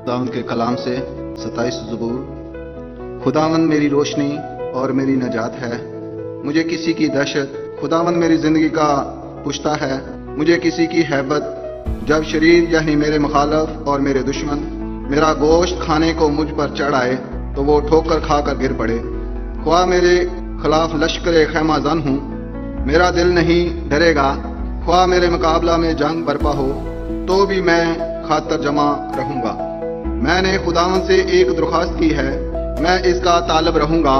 खुदावंद के कलाम से 27 ज़बूर। खुदावंद मेरी रोशनी और मेरी नजात है, मुझे किसी की दहशत। खुदावंद मेरी जिंदगी का पुश्ता है, मुझे किसी की हैबत। जब शरीर यानी मेरे मुखालफ और मेरे दुश्मन मेरा गोश्त खाने को मुझ पर चढ़ आए तो वो ठोकर खा कर गिर पड़े। ख्वाह मेरे खिलाफ लश्कर खैमा जन हूँ, मेरा दिल नहीं डरेगा। ख्वाह मेरे मुकाबला में जंग बरपा हो तो भी मैं खातर जमा रहूंगा। मैंने खुदावंद से एक दरख्वास्त की है, मैं इसका तालब रहूंगा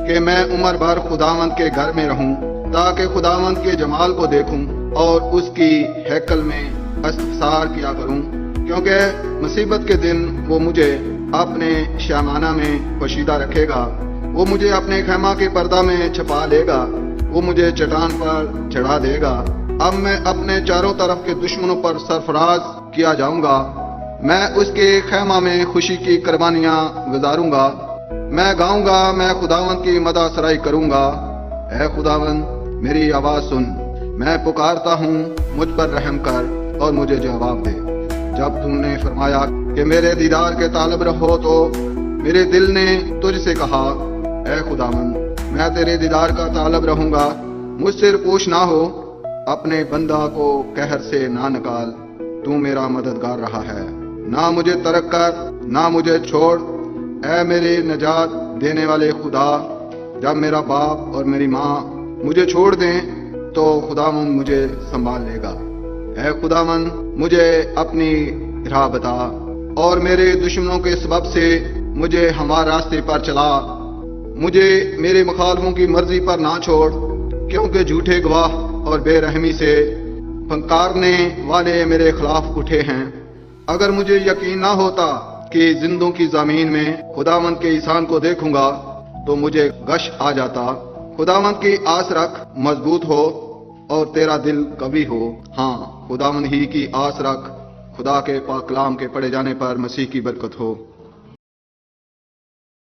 कि मैं उम्र भर खुदावंद के घर में रहूं, ताकि खुदावंद के जमाल को देखूं और उसकी हैकल में इस्तफसार किया करूं, क्योंकि मुसीबत के दिन वो मुझे अपने शामाना में पोशीदा रखेगा। वो मुझे अपने खैमा के पर्दा में छुपा लेगा, वो मुझे चट्टान पर चढ़ा देगा। अब मैं अपने चारों तरफ के दुश्मनों पर सरफराज किया जाऊंगा। मैं उसके खैमा में खुशी की कुर्बानियां गुजारूंगा। मैं गाऊंगा, मैं खुदावंद की मदह सराई करूंगा। ऐ खुदावंद मेरी आवाज सुन, मैं पुकारता हूँ, मुझ पर रहम कर और मुझे जवाब दे। जब तुमने फरमाया कि मेरे दीदार के तालब रहो तो मेरे दिल ने तुझसे कहा, ऐ खुदावंद मैं तेरे दीदार का तालब रहूंगा। मुझसे रुपोश ना हो, अपने बंदा को कहर से ना निकाल। तू मेरा मददगार रहा है, ना मुझे तरक कर ना मुझे छोड़। ऐ मेरे नजात देने वाले खुदा, जब मेरा बाप और मेरी माँ मुझे छोड़ दें तो खुदावंद मुझे संभाल लेगा। ऐ खुदावंद मुझे अपनी राह बता और मेरे दुश्मनों के सबब से मुझे हमारे रास्ते पर चला। मुझे मेरे मुखालफों की मर्जी पर ना छोड़, क्योंकि झूठे गवाह और बेरहमी से फंकारने वाले मेरे खिलाफ उठे हैं। अगर मुझे यकीन ना होता कि जिंदों की जमीन में खुदावंद के ihसान को देखूंगा तो मुझे गश आ जाता। खुदावंद की आस रख, मजबूत हो और तेरा दिल कवी हो। हाँ, खुदावंद ही की आस रख। खुदा के पाक कलाम के पढ़े जाने पर मसीह की बरकत हो।